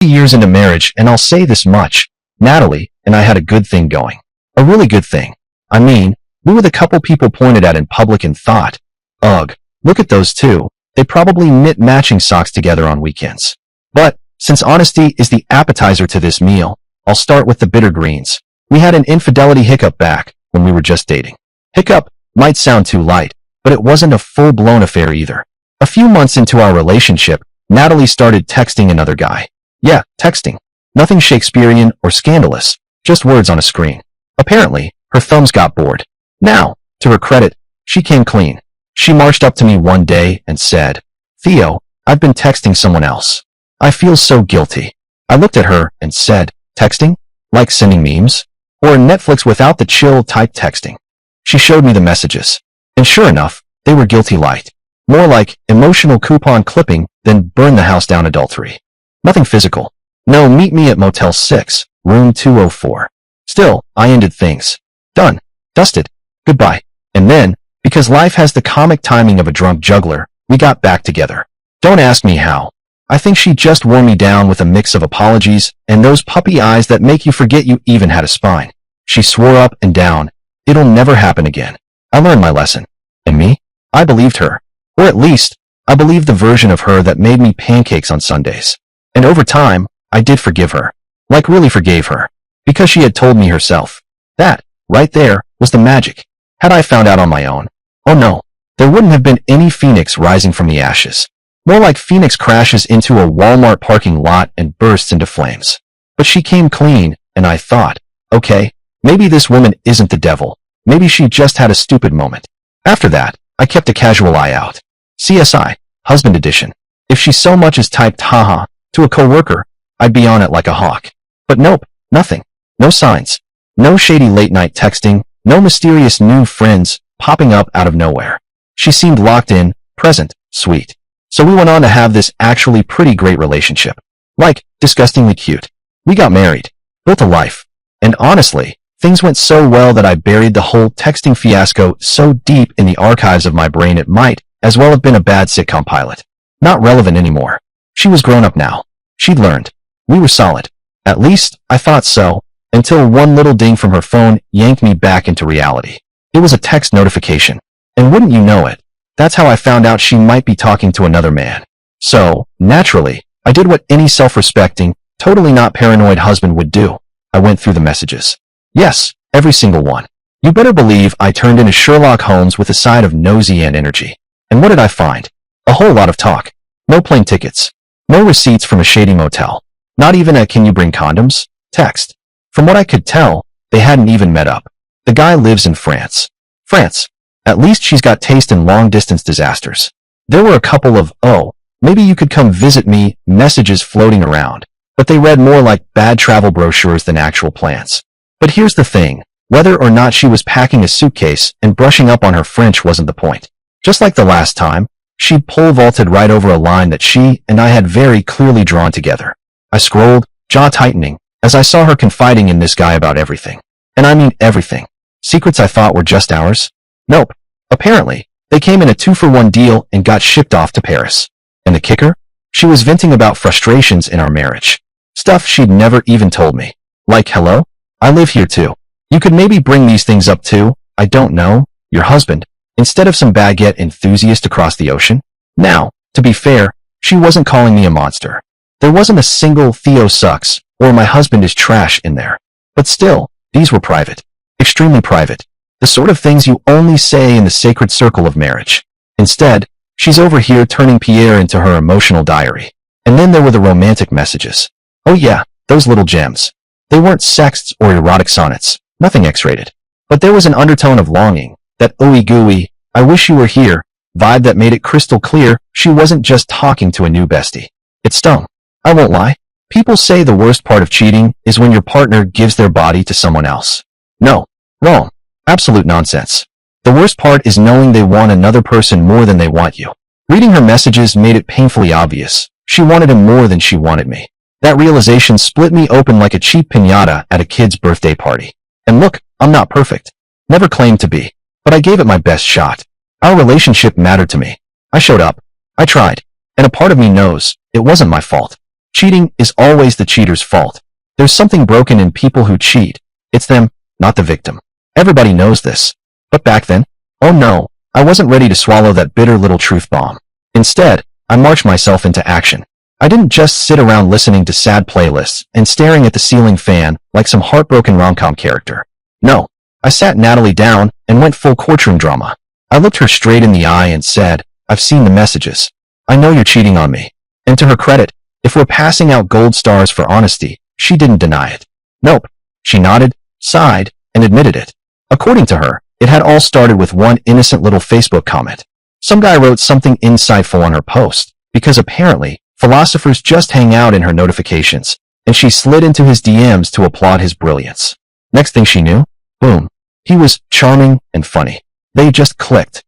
Years into marriage, and I'll say this much, Natalie and I had a good thing going. A really good thing. I mean, we were the couple people pointed at in public and thought, ugh, look at those two. They probably knit matching socks together on weekends. But, since honesty is the appetizer to this meal, I'll start with the bitter greens. We had an infidelity hiccup back when we were just dating. Hiccup might sound too light, but it wasn't a full-blown affair either. A few months into our relationship, Natalie started texting another guy. Yeah, texting. Nothing Shakespearean or scandalous, just words on a screen. Apparently, her thumbs got bored. Now, to her credit, she came clean. She marched up to me one day and said, "Theo, I've been texting someone else. I feel so guilty." I looked at her and said, "Texting? Like sending memes? Or Netflix without the chill type texting?" She showed me the messages. And sure enough, they were guilty light. More like emotional coupon clipping than burn the house down adultery. Nothing physical. No, meet me at Motel 6, room 204. Still, I ended things. Done. Dusted. Goodbye. And then, because life has the comic timing of a drunk juggler, we got back together. Don't ask me how. I think she just wore me down with a mix of apologies and those puppy eyes that make you forget you even had a spine. She swore up and down, "It'll never happen again." I learned my lesson. And me? I believed her. Or at least, I believed the version of her that made me pancakes on Sundays. And over time, I did forgive her. Like really forgave her. Because she had told me herself. That, right there, was the magic. Had I found out on my own? Oh no, there wouldn't have been any phoenix rising from the ashes. More like phoenix crashes into a Walmart parking lot and bursts into flames. But she came clean, and I thought, okay, maybe this woman isn't the devil. Maybe she just had a stupid moment. After that, I kept a casual eye out. CSI, Husband Edition. If she so much as typed haha to a coworker, I'd be on it like a hawk. But nope, nothing. No signs. No shady late-night texting. No mysterious new friends popping up out of nowhere. She seemed locked in, present, sweet. So we went on to have this actually pretty great relationship. Like, disgustingly cute. We got married. Built a life. And honestly, things went so well that I buried the whole texting fiasco so deep in the archives of my brain it might as well have been a bad sitcom pilot. Not relevant anymore. She was grown up now. She'd learned. We were solid. At least, I thought so, until one little ding from her phone yanked me back into reality. It was a text notification. And wouldn't you know it, that's how I found out she might be talking to another man. So, naturally, I did what any self-respecting, totally not paranoid husband would do. I went through the messages. Yes, every single one. You better believe I turned into Sherlock Holmes with a side of nosy and energy. And what did I find? A whole lot of talk. No plane tickets. No receipts from a shady motel. Not even a "can you bring condoms?" text. From what I could tell, they hadn't even met up. The guy lives in France. France. At least she's got taste in long-distance disasters. There were a couple of, "oh, maybe you could come visit me" messages floating around, but they read more like bad travel brochures than actual plans. But here's the thing. Whether or not she was packing a suitcase and brushing up on her French wasn't the point. Just like the last time, she'd pole-vaulted right over a line that she and I had very clearly drawn together. I scrolled, jaw tightening, as I saw her confiding in this guy about everything. And I mean everything. Secrets I thought were just ours? Nope. Apparently, they came in a 2-for-1 deal and got shipped off to Paris. And the kicker? She was venting about frustrations in our marriage. Stuff she'd never even told me. Like, hello? I live here too. You could maybe bring these things up too, I don't know, your husband, instead of some baguette enthusiast across the ocean? Now, to be fair, she wasn't calling me a monster. There wasn't a single "Theo sucks" or "my husband is trash" in there. But still, these were private. Extremely private. The sort of things you only say in the sacred circle of marriage. Instead, she's over here turning Pierre into her emotional diary. And then there were the romantic messages. Oh yeah, those little gems. They weren't sexts or erotic sonnets. Nothing X-rated. But there was an undertone of longing, that ooey gooey, "I wish you were here" vibe that made it crystal clear she wasn't just talking to a new bestie. It stung. I won't lie. People say the worst part of cheating is when your partner gives their body to someone else. No. Wrong. Absolute nonsense. The worst part is knowing they want another person more than they want you. Reading her messages made it painfully obvious. She wanted him more than she wanted me. That realization split me open like a cheap piñata at a kid's birthday party. And look, I'm not perfect. Never claimed to be. But I gave it my best shot. Our relationship mattered to me. I showed up. I tried. And a part of me knows it wasn't my fault. Cheating is always the cheater's fault. There's something broken in people who cheat. It's them, not the victim. Everybody knows this. But back then, oh no, I wasn't ready to swallow that bitter little truth bomb. Instead, I marched myself into action. I didn't just sit around listening to sad playlists and staring at the ceiling fan like some heartbroken rom-com character. No, I sat Natalie down and went full courtroom drama. I looked her straight in the eye and said, I've seen the messages. I know you're cheating on me. And to her credit, if we're passing out gold stars for honesty, she didn't deny it. Nope. She nodded, sighed, and admitted it. According to her, it had all started with one innocent little Facebook comment. Some guy wrote something insightful on her post, because apparently, philosophers just hang out in her notifications, and she slid into his DMs to applaud his brilliance. Next thing she knew, boom, he was charming and funny. They just clicked,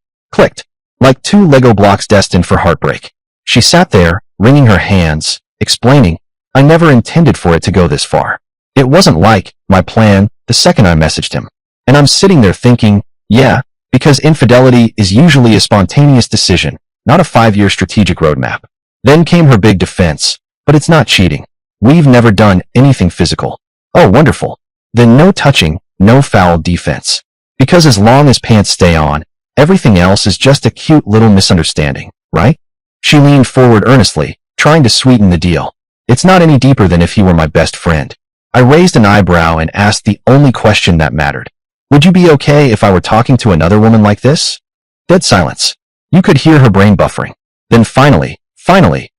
like two Lego blocks destined for heartbreak. She sat there, wringing her hands, explaining, I never intended for it to go this far. It wasn't like my plan the second I messaged him. And I'm sitting there thinking, yeah, because infidelity is usually a spontaneous decision, not a 5-year strategic roadmap. Then came her big defense, but it's not cheating. We've never done anything physical. Oh, wonderful. Then no touching, no foul defense. Because as long as pants stay on, everything else is just a cute little misunderstanding, right? She leaned forward earnestly, trying to sweeten the deal. It's not any deeper than if he were my best friend. I raised an eyebrow and asked the only question that mattered. Would you be okay if I were talking to another woman like this? Dead silence. You could hear her brain buffering. Then finally,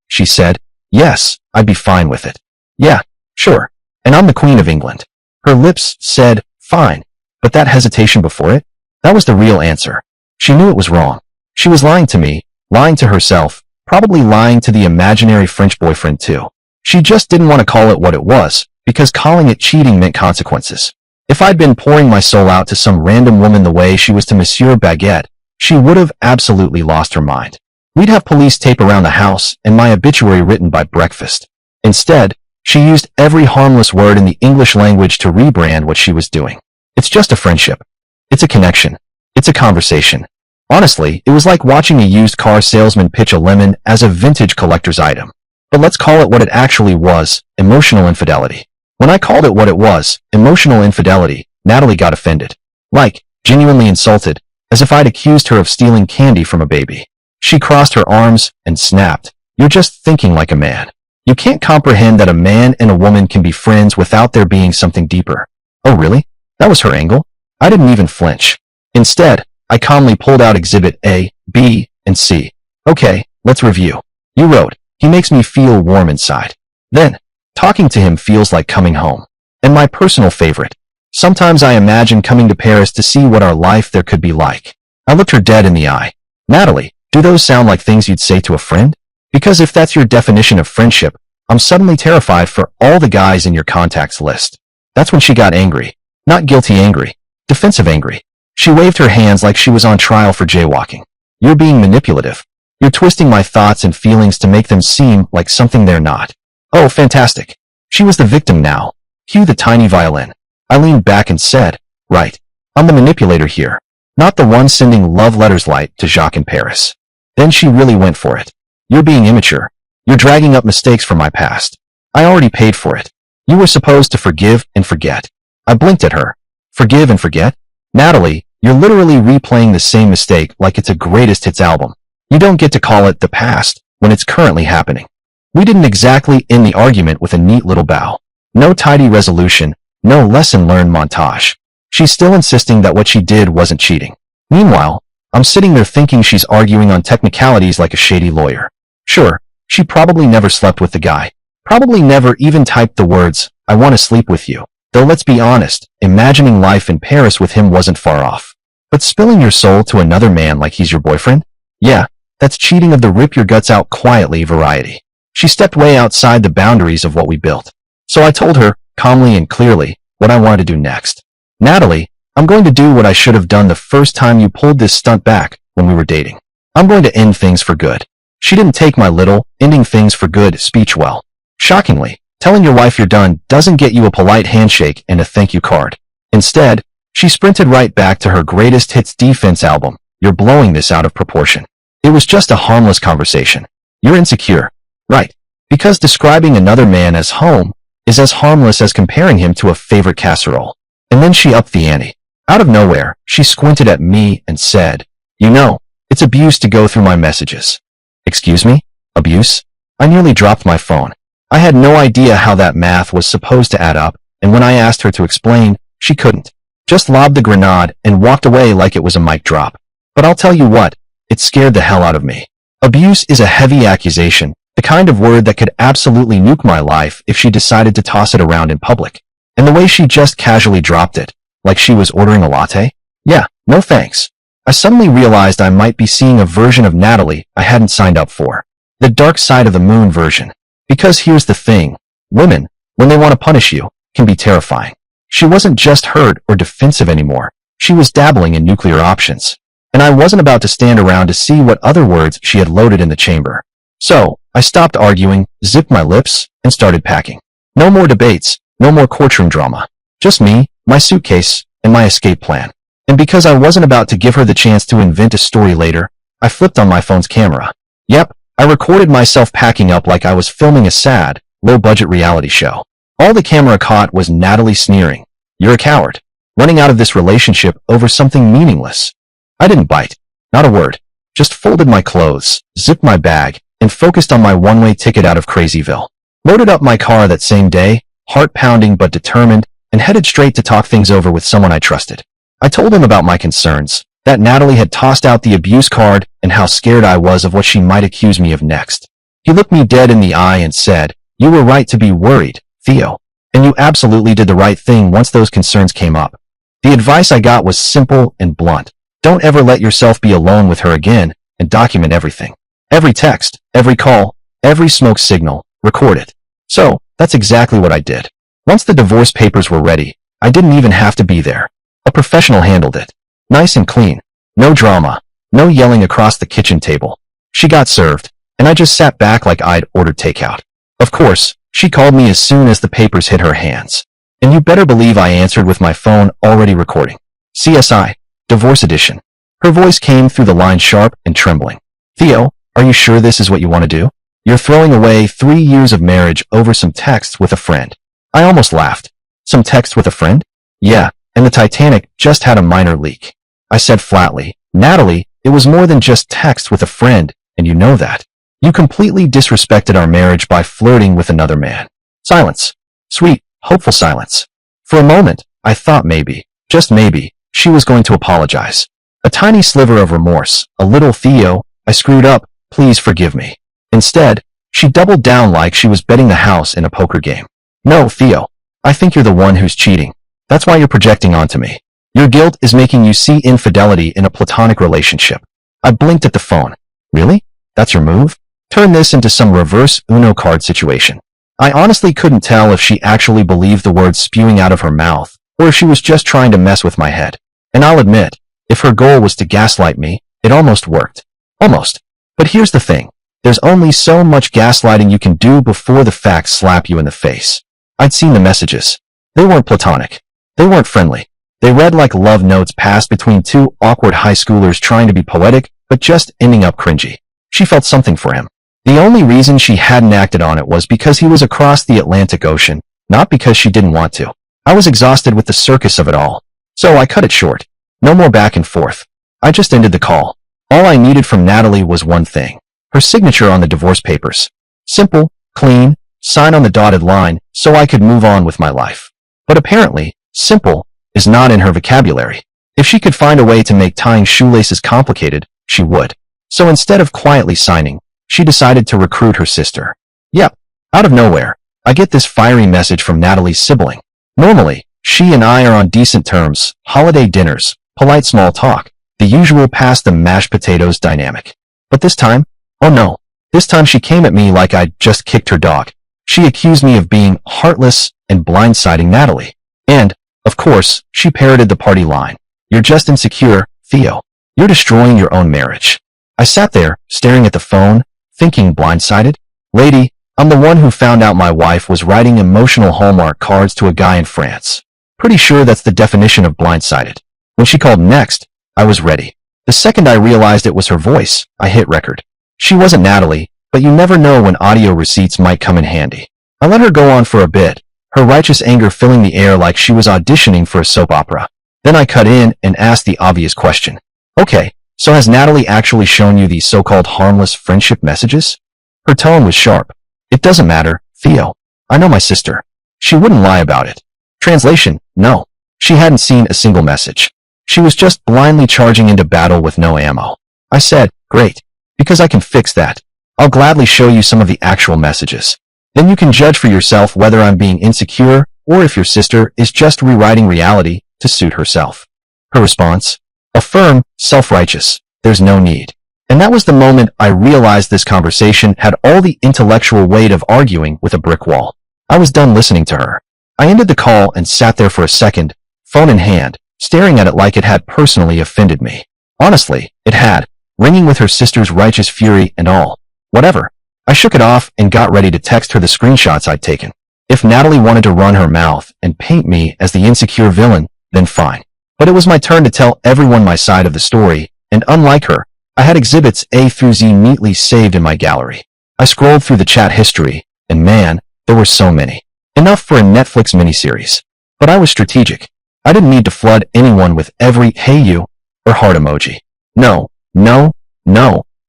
she said, yes, I'd be fine with it. Yeah, sure. And I'm the Queen of England. Her lips said, fine. But that hesitation before it? That was the real answer. She knew it was wrong. She was lying to me, lying to herself, probably lying to the imaginary French boyfriend too. She just didn't want to call it what it was, because calling it cheating meant consequences. If I'd been pouring my soul out to some random woman the way she was to Monsieur Baguette, she would have absolutely lost her mind. We'd have police tape around the house and my obituary written by breakfast. Instead, she used every harmless word in the English language to rebrand what she was doing. It's just a friendship. It's a connection. It's a conversation. Honestly, it was like watching a used car salesman pitch a lemon as a vintage collector's item. But let's call it what it actually was, emotional infidelity. When I called it what it was, emotional infidelity, Natalie got offended. Like, genuinely insulted, as if I'd accused her of stealing candy from a baby. She crossed her arms and snapped, you're just thinking like a man. You can't comprehend that a man and a woman can be friends without there being something deeper. Oh really? That was her angle? I didn't even flinch. Instead, I calmly pulled out Exhibit A, B, and C. Okay, let's review. You wrote, he makes me feel warm inside. Then, talking to him feels like coming home. And my personal favorite. Sometimes I imagine coming to Paris to see what our life there could be like. I looked her dead in the eye. Natalie, do those sound like things you'd say to a friend? Because if that's your definition of friendship, I'm suddenly terrified for all the guys in your contacts list. That's when she got angry. Not guilty angry. Defensive angry. She waved her hands like she was on trial for jaywalking. You're being manipulative. You're twisting my thoughts and feelings to make them seem like something they're not. Oh, fantastic. She was the victim now. Cue the tiny violin. I leaned back and said, right. I'm the manipulator here. Not the one sending love letters light to Jacques in Paris. Then she really went for it. You're being immature. You're dragging up mistakes from my past. I already paid for it. You were supposed to forgive and forget. I blinked at her. Forgive and forget? Natalie, you're literally replaying the same mistake like it's a greatest hits album. You don't get to call it the past when it's currently happening. We didn't exactly end the argument with a neat little bow. No tidy resolution, no lesson learned montage. She's still insisting that what she did wasn't cheating. Meanwhile, I'm sitting there thinking she's arguing on technicalities like a shady lawyer. Sure, she probably never slept with the guy. Probably never even typed the words, I want to sleep with you. Though let's be honest, imagining life in Paris with him wasn't far off. But spilling your soul to another man like he's your boyfriend? Yeah, that's cheating of the rip your guts out quietly variety. She stepped way outside the boundaries of what we built. So I told her, calmly and clearly, what I wanted to do next. Natalie, I'm going to do what I should have done the first time you pulled this stunt back when we were dating. I'm going to end things for good. She didn't take my little, ending things for good speech well. Shockingly, telling your wife you're done doesn't get you a polite handshake and a thank you card. Instead, she sprinted right back to her greatest hits defense album, You're blowing this out of proportion. It was just a harmless conversation. You're insecure. Right. Because describing another man as home is as harmless as comparing him to a favorite casserole. And then she upped the ante. Out of nowhere, she squinted at me and said, "You know, it's abuse to go through my messages." Excuse me? Abuse? I nearly dropped my phone. I had no idea how that math was supposed to add up, and when I asked her to explain, she couldn't. Just lobbed the grenade and walked away like it was a mic drop. But I'll tell you what, it scared the hell out of me. Abuse is a heavy accusation, the kind of word that could absolutely nuke my life if she decided to toss it around in public. And the way she just casually dropped it, like she was ordering a latte? Yeah, no thanks. I suddenly realized I might be seeing a version of Natalie I hadn't signed up for. The dark side of the moon version. Because here's the thing, women, when they want to punish you, can be terrifying. She wasn't just hurt or defensive anymore. She was dabbling in nuclear options. And I wasn't about to stand around to see what other words she had loaded in the chamber. So, I stopped arguing, zipped my lips, and started packing. No more debates, no more courtroom drama. Just me, my suitcase, and my escape plan. And because I wasn't about to give her the chance to invent a story later, I flipped on my phone's camera. Yep, I recorded myself packing up like I was filming a sad, low-budget reality show. All the camera caught was Natalie sneering, "You're a coward, running out of this relationship over something meaningless." I didn't bite, not a word, just folded my clothes, zipped my bag, and focused on my one-way ticket out of Crazyville. Loaded up my car that same day, heart-pounding but determined, and headed straight to talk things over with someone I trusted. I told him about my concerns, that Natalie had tossed out the abuse card, and how scared I was of what she might accuse me of next. He looked me dead in the eye and said, "You were right to be worried, Theo. And you absolutely did the right thing once those concerns came up." The advice I got was simple and blunt. Don't ever let yourself be alone with her again, and document everything. Every text, every call, every smoke signal, record it. So, that's exactly what I did. Once the divorce papers were ready, I didn't even have to be there. A professional handled it. Nice and clean. No drama. No yelling across the kitchen table. She got served, and I just sat back like I'd ordered takeout. Of course, she called me as soon as the papers hit her hands. And you better believe I answered with my phone already recording. CSI, Divorce Edition. Her voice came through the line sharp and trembling. "Theo, are you sure this is what you want to do? You're throwing away 3 years of marriage over some texts with a friend." I almost laughed. Some text with a friend? Yeah, and the Titanic just had a minor leak. I said flatly, "Natalie, it was more than just text with a friend, and you know that. You completely disrespected our marriage by flirting with another man." Silence. Sweet, hopeful silence. For a moment, I thought maybe, just maybe, she was going to apologize. A tiny sliver of remorse, a little "Theo, I screwed up, please forgive me." Instead, she doubled down like she was betting the house in a poker game. "No, Theo, I think you're the one who's cheating. That's why you're projecting onto me. Your guilt is making you see infidelity in a platonic relationship." I blinked at the phone. Really? That's your move? Turn this into some reverse Uno card situation. I honestly couldn't tell if she actually believed the words spewing out of her mouth, or if she was just trying to mess with my head. And I'll admit, if her goal was to gaslight me, it almost worked. Almost. But here's the thing. There's only so much gaslighting you can do before the facts slap you in the face. I'd seen the messages. They weren't platonic. They weren't friendly. They read like love notes passed between two awkward high schoolers trying to be poetic, but just ending up cringy. She felt something for him. The only reason she hadn't acted on it was because he was across the Atlantic Ocean, not because she didn't want to. I was exhausted with the circus of it all. So I cut it short. No more back and forth. I just ended the call. All I needed from Natalie was one thing. Her signature on the divorce papers. Simple, clean, sign on the dotted line so I could move on with my life. But apparently, simple is not in her vocabulary. If she could find a way to make tying shoelaces complicated, she would. So instead of quietly signing, she decided to recruit her sister. Yep, out of nowhere, I get this fiery message from Natalie's sibling. Normally, she and I are on decent terms, holiday dinners, polite small talk, the usual pass the mashed potatoes dynamic. But this time, oh no, this time she came at me like I'd just kicked her dog. She accused me of being heartless and blindsiding Natalie. And, of course, she parroted the party line. "You're just insecure, Theo. You're destroying your own marriage." I sat there, staring at the phone, thinking blindsided? Lady, I'm the one who found out my wife was writing emotional Hallmark cards to a guy in France. Pretty sure that's the definition of blindsided. When she called next, I was ready. The second I realized it was her voice, I hit record. She wasn't Natalie, but you never know when audio receipts might come in handy. I let her go on for a bit, her righteous anger filling the air like she was auditioning for a soap opera. Then I cut in and asked the obvious question. Okay, so has Natalie actually shown you these so-called harmless friendship messages? Her tone was sharp. It doesn't matter, Theo. I know my sister. She wouldn't lie about it. Translation, no. She hadn't seen a single message. She was just blindly charging into battle with no ammo. I said, great, because I can fix that. I'll gladly show you some of the actual messages. Then you can judge for yourself whether I'm being insecure or if your sister is just rewriting reality to suit herself. Her response? A firm, self-righteous, there's no need. And that was the moment I realized this conversation had all the intellectual weight of arguing with a brick wall. I was done listening to her. I ended the call and sat there for a second, phone in hand, staring at it like it had personally offended me. Honestly, it had, ringing with her sister's righteous fury and all. Whatever. I shook it off and got ready to text her the screenshots I'd taken. If Natalie wanted to run her mouth and paint me as the insecure villain, then fine. But it was my turn to tell everyone my side of the story, and unlike her, I had exhibits A through Z neatly saved in my gallery. I scrolled through the chat history, and man, there were so many. Enough for a Netflix miniseries. But I was strategic. I didn't need to flood anyone with every "hey you" or heart emoji. No.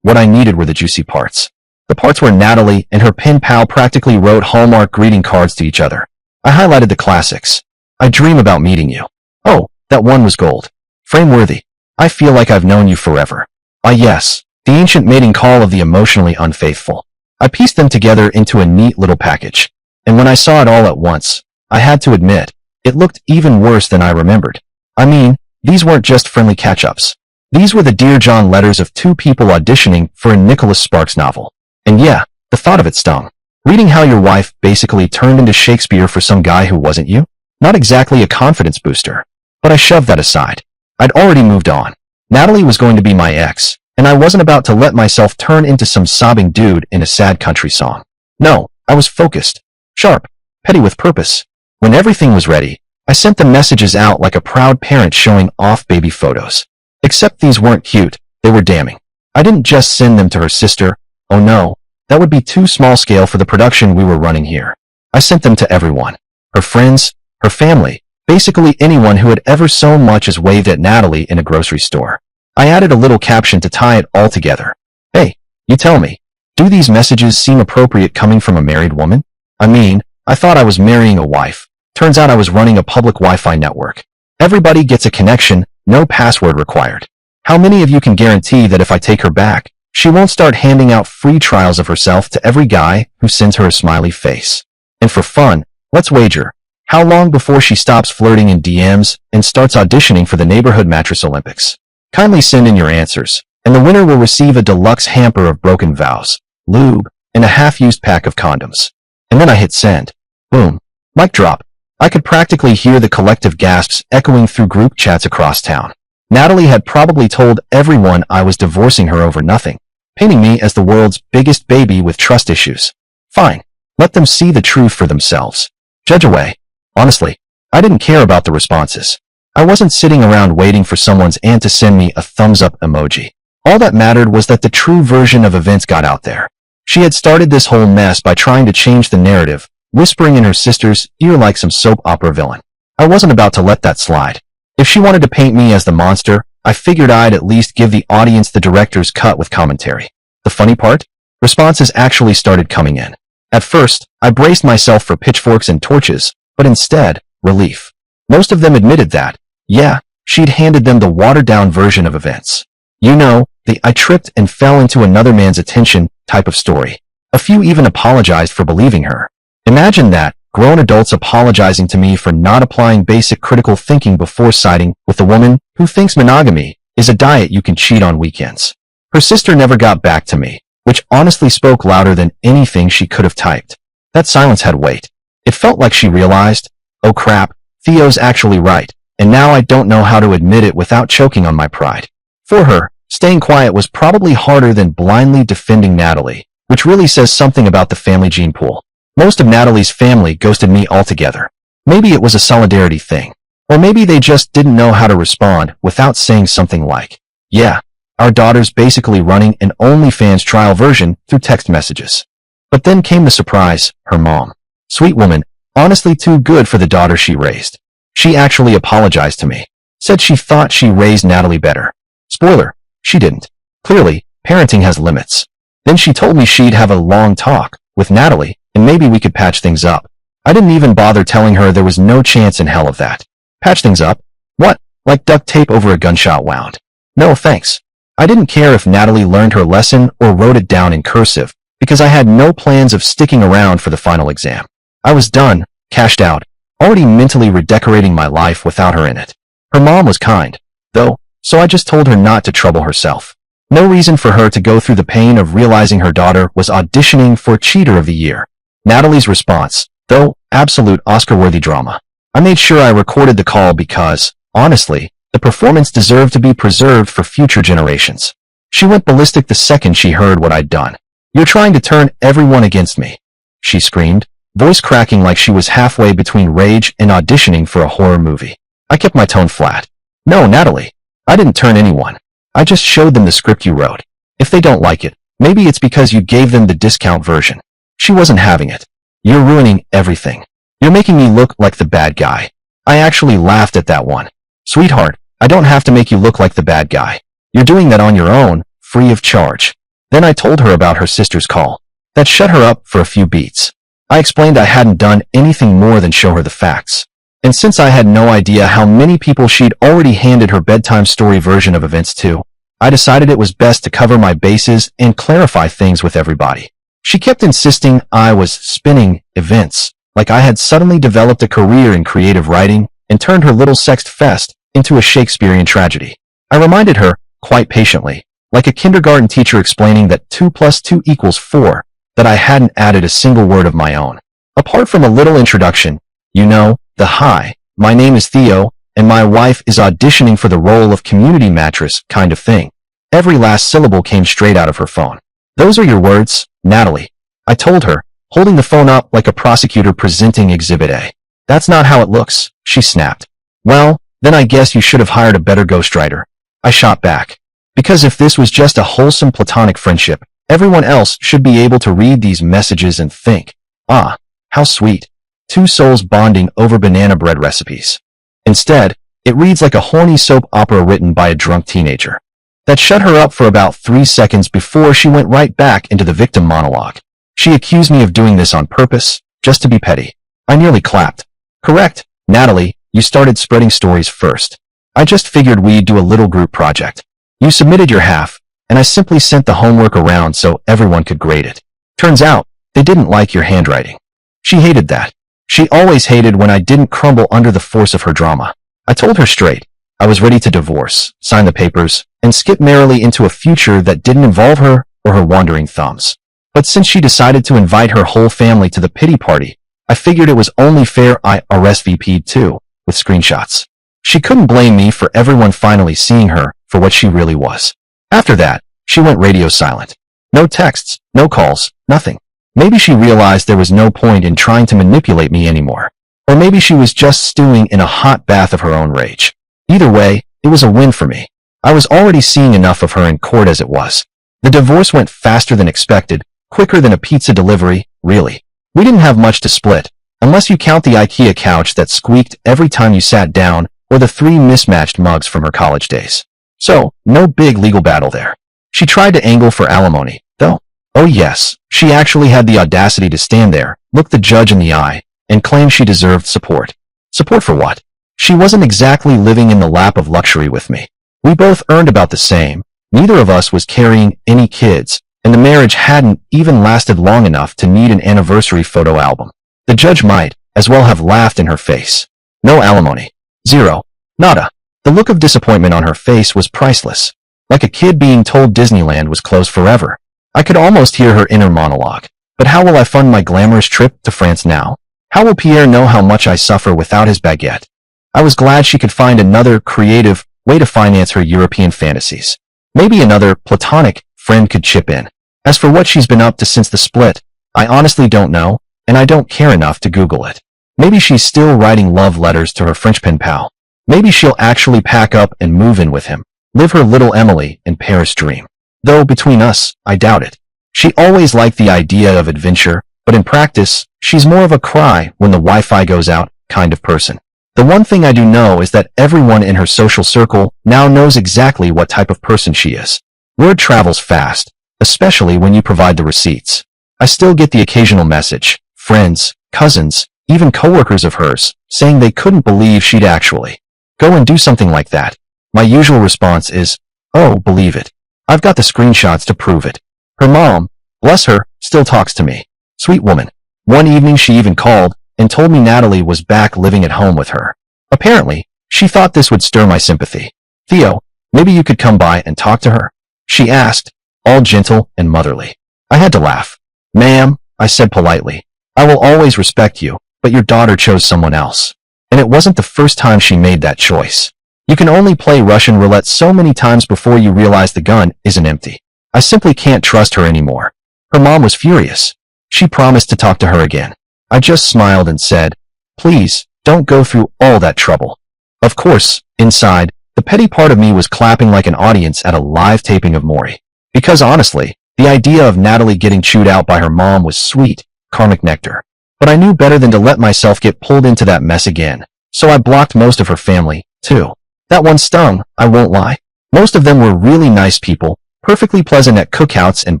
What I needed were the juicy parts. The parts where Natalie and her pen pal practically wrote Hallmark greeting cards to each other. I highlighted the classics. I dream about meeting you. Oh, that one was gold. Frame-worthy. I feel like I've known you forever. Ah yes, the ancient mating call of the emotionally unfaithful. I pieced them together into a neat little package. And when I saw it all at once, I had to admit, it looked even worse than I remembered. I mean, these weren't just friendly catch-ups. These were the Dear John letters of two people auditioning for a Nicholas Sparks novel. And yeah, the thought of it stung. Reading how your wife basically turned into Shakespeare for some guy who wasn't you? Not exactly a confidence booster. But I shoved that aside. I'd already moved on. Natalie was going to be my ex, and I wasn't about to let myself turn into some sobbing dude in a sad country song. No, I was focused, sharp, petty with purpose. When everything was ready, I sent the messages out like a proud parent showing off baby photos. Except these weren't cute, they were damning. I didn't just send them to her sister. Oh no, that would be too small scale for the production we were running here. I sent them to everyone. Her friends, her family, basically anyone who had ever so much as waved at Natalie in a grocery store. I added a little caption to tie it all together. Hey, you tell me, do these messages seem appropriate coming from a married woman? I mean, I thought I was marrying a wife. Turns out I was running a public Wi-Fi network. Everybody gets a connection, no password required. How many of you can guarantee that if I take her back, she won't start handing out free trials of herself to every guy who sends her a smiley face? And for fun, let's wager. How long before she stops flirting in DMs and starts auditioning for the Neighborhood Mattress Olympics? Kindly send in your answers, and the winner will receive a deluxe hamper of broken vows, lube, and a half-used pack of condoms. And then I hit send. Boom. Mic drop. I could practically hear the collective gasps echoing through group chats across town. Natalie had probably told everyone I was divorcing her over nothing, painting me as the world's biggest baby with trust issues. Fine. Let them see the truth for themselves. Judge away. Honestly, I didn't care about the responses. I wasn't sitting around waiting for someone's aunt to send me a thumbs-up emoji. All that mattered was that the true version of events got out there. She had started this whole mess by trying to change the narrative, whispering in her sister's ear like some soap opera villain. I wasn't about to let that slide. If she wanted to paint me as the monster, I figured I'd at least give the audience the director's cut with commentary. The funny part? Responses actually started coming in. At first, I braced myself for pitchforks and torches, but instead, relief. Most of them admitted that, yeah, she'd handed them the watered-down version of events. You know, the I tripped and fell into another man's attention type of story. A few even apologized for believing her. Imagine that, grown adults apologizing to me for not applying basic critical thinking before siding with a woman who thinks monogamy is a diet you can cheat on weekends. Her sister never got back to me, which honestly spoke louder than anything she could have typed. That silence had weight. It felt like she realized, oh crap, Theo's actually right, and now I don't know how to admit it without choking on my pride. For her, staying quiet was probably harder than blindly defending Natalie, which really says something about the family gene pool. Most of Natalie's family ghosted me altogether. Maybe it was a solidarity thing. Or maybe they just didn't know how to respond without saying something like, yeah, our daughter's basically running an OnlyFans trial version through text messages. But then came the surprise, her mom. Sweet woman, honestly too good for the daughter she raised. She actually apologized to me. Said she thought she raised Natalie better. Spoiler, she didn't. Clearly, parenting has limits. Then she told me she'd have a long talk with Natalie, and maybe we could patch things up. I didn't even bother telling her there was no chance in hell of that. Patch things up? What? Like duct tape over a gunshot wound? No thanks. I didn't care if Natalie learned her lesson or wrote it down in cursive, because I had no plans of sticking around for the final exam. I was done, cashed out, already mentally redecorating my life without her in it. Her mom was kind, though, so I just told her not to trouble herself. No reason for her to go through the pain of realizing her daughter was auditioning for Cheater of the Year. Natalie's response, though, absolute Oscar-worthy drama. I made sure I recorded the call because, honestly, the performance deserved to be preserved for future generations. She went ballistic the second she heard what I'd done. You're trying to turn everyone against me, she screamed, voice cracking like she was halfway between rage and auditioning for a horror movie. I kept my tone flat. No, Natalie, I didn't turn anyone. I just showed them the script you wrote. If they don't like it, maybe it's because you gave them the discount version. She wasn't having it. You're ruining everything. You're making me look like the bad guy. I actually laughed at that one. Sweetheart, I don't have to make you look like the bad guy. You're doing that on your own, free of charge. Then I told her about her sister's call. That shut her up for a few beats. I explained I hadn't done anything more than show her the facts. And since I had no idea how many people she'd already handed her bedtime story version of events to, I decided it was best to cover my bases and clarify things with everybody. She kept insisting I was spinning events, like I had suddenly developed a career in creative writing and turned her little sext fest into a Shakespearean tragedy. I reminded her, quite patiently, like a kindergarten teacher explaining that 2 + 2 = 4, that I hadn't added a single word of my own. Apart from a little introduction, you know, the hi, my name is Theo, and my wife is auditioning for the role of community mattress kind of thing. Every last syllable came straight out of her phone. Those are your words, Natalie, I told her, holding the phone up like a prosecutor presenting Exhibit A. That's not how it looks, she snapped. Well, then I guess you should have hired a better ghostwriter. I shot back. Because if this was just a wholesome platonic friendship, everyone else should be able to read these messages and think, ah, how sweet. 2 souls bonding over banana bread recipes. Instead, it reads like a horny soap opera written by a drunk teenager. That shut her up for about 3 seconds before she went right back into the victim monologue. She accused me of doing this on purpose, just to be petty. I nearly clapped. Correct, Natalie, you started spreading stories first. I just figured we'd do a little group project. You submitted your half, and I simply sent the homework around so everyone could grade it. Turns out, they didn't like your handwriting. She hated that. She always hated when I didn't crumble under the force of her drama. I told her straight. I was ready to divorce, sign the papers, and skip merrily into a future that didn't involve her or her wandering thumbs. But since she decided to invite her whole family to the pity party, I figured it was only fair I RSVP'd too, with screenshots. She couldn't blame me for everyone finally seeing her for what she really was. After that, she went radio silent. No texts, no calls, nothing. Maybe she realized there was no point in trying to manipulate me anymore. Or maybe she was just stewing in a hot bath of her own rage. Either way, it was a win for me. I was already seeing enough of her in court as it was. The divorce went faster than expected, quicker than a pizza delivery, really. We didn't have much to split, unless you count the IKEA couch that squeaked every time you sat down, or the 3 mismatched mugs from her college days. So, no big legal battle there. She tried to angle for alimony, though. Oh yes, she actually had the audacity to stand there, look the judge in the eye, and claim she deserved support. Support for what? She wasn't exactly living in the lap of luxury with me. We both earned about the same, neither of us was carrying any kids, and the marriage hadn't even lasted long enough to need an anniversary photo album. The judge might as well have laughed in her face. No alimony. Zero. Nada. The look of disappointment on her face was priceless. Like a kid being told Disneyland was closed forever. I could almost hear her inner monologue. But how will I fund my glamorous trip to France now? How will Pierre know how much I suffer without his baguette? I was glad she could find another creative way to finance her European fantasies. Maybe another platonic friend could chip in. As for what she's been up to since the split, I honestly don't know, and I don't care enough to Google it. Maybe she's still writing love letters to her French pen pal. Maybe she'll actually pack up and move in with him. live her little Emily in Paris dream. Though between us, I doubt it. She always liked the idea of adventure, but in practice, she's more of a cry when the Wi-Fi goes out kind of person. The one thing I do know is that everyone in her social circle now knows exactly what type of person she is. Word travels fast, especially when you provide the receipts. I still get the occasional message, friends, cousins, even coworkers of hers, saying they couldn't believe she'd actually go and do something like that. My usual response is, oh, believe it. I've got the screenshots to prove it. Her mom, bless her, still talks to me. Sweet woman. One evening she even called and told me Natalie was back living at home with her. Apparently, she thought this would stir my sympathy. Theo, maybe you could come by and talk to her? She asked, all gentle and motherly. I had to laugh. Ma'am, I said politely, I will always respect you, but your daughter chose someone else. And it wasn't the first time she made that choice. You can only play Russian roulette so many times before you realize the gun isn't empty. I simply can't trust her anymore. Her mom was furious. She promised to talk to her again. I just smiled and said, please, don't go through all that trouble. Of course, inside, the petty part of me was clapping like an audience at a live taping of Maury. Because honestly, the idea of Natalie getting chewed out by her mom was sweet, karmic nectar. But I knew better than to let myself get pulled into that mess again. So I blocked most of her family, too. That one stung, I won't lie. Most of them were really nice people, perfectly pleasant at cookouts and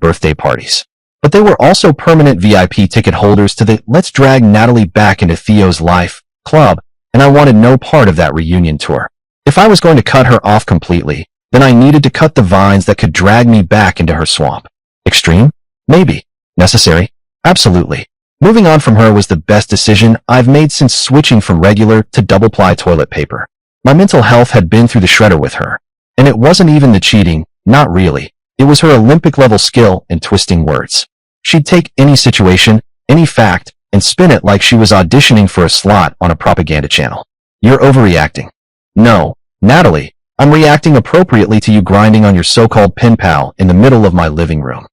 birthday parties. But they were also permanent VIP ticket holders to the Let's Drag Natalie Back into Theo's Life club, and I wanted no part of that reunion tour. If I was going to cut her off completely, then I needed to cut the vines that could drag me back into her swamp. Extreme? Maybe. Necessary? Absolutely. Moving on from her was the best decision I've made since switching from regular to double-ply toilet paper. My mental health had been through the shredder with her. And it wasn't even the cheating, not really. It was her Olympic-level skill in twisting words. She'd take any situation, any fact, and spin it like she was auditioning for a slot on a propaganda channel. You're overreacting. No, Natalie, I'm reacting appropriately to you grinding on your so-called pen pal in the middle of my living room.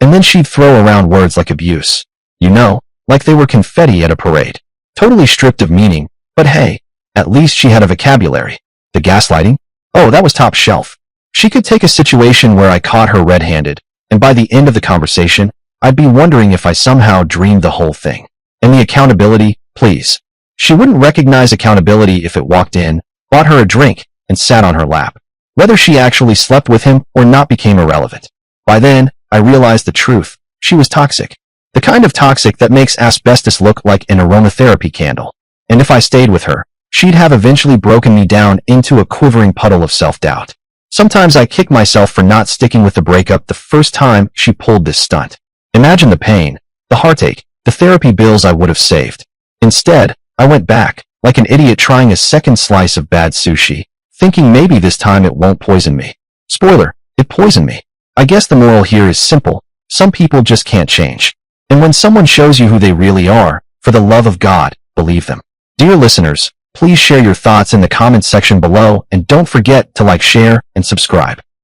And then she'd throw around words like abuse. You know, like they were confetti at a parade. Totally stripped of meaning, but hey, at least she had a vocabulary. The gaslighting? Oh, that was top shelf. She could take a situation where I caught her red-handed, and by the end of the conversation, I'd be wondering if I somehow dreamed the whole thing. And the accountability, please. She wouldn't recognize accountability if it walked in, bought her a drink, and sat on her lap. Whether she actually slept with him or not became irrelevant. By then, I realized the truth. She was toxic. The kind of toxic that makes asbestos look like an aromatherapy candle. And if I stayed with her, she'd have eventually broken me down into a quivering puddle of self-doubt. Sometimes I kick myself for not sticking with the breakup the first time she pulled this stunt. Imagine the pain, the heartache, the therapy bills I would have saved. Instead, I went back, like an idiot trying a second slice of bad sushi, thinking maybe this time it won't poison me. Spoiler, it poisoned me. I guess the moral here is simple. Some people just can't change. And when someone shows you who they really are, for the love of God, believe them. Dear listeners, please share your thoughts in the comments section below and don't forget to like, share, and subscribe.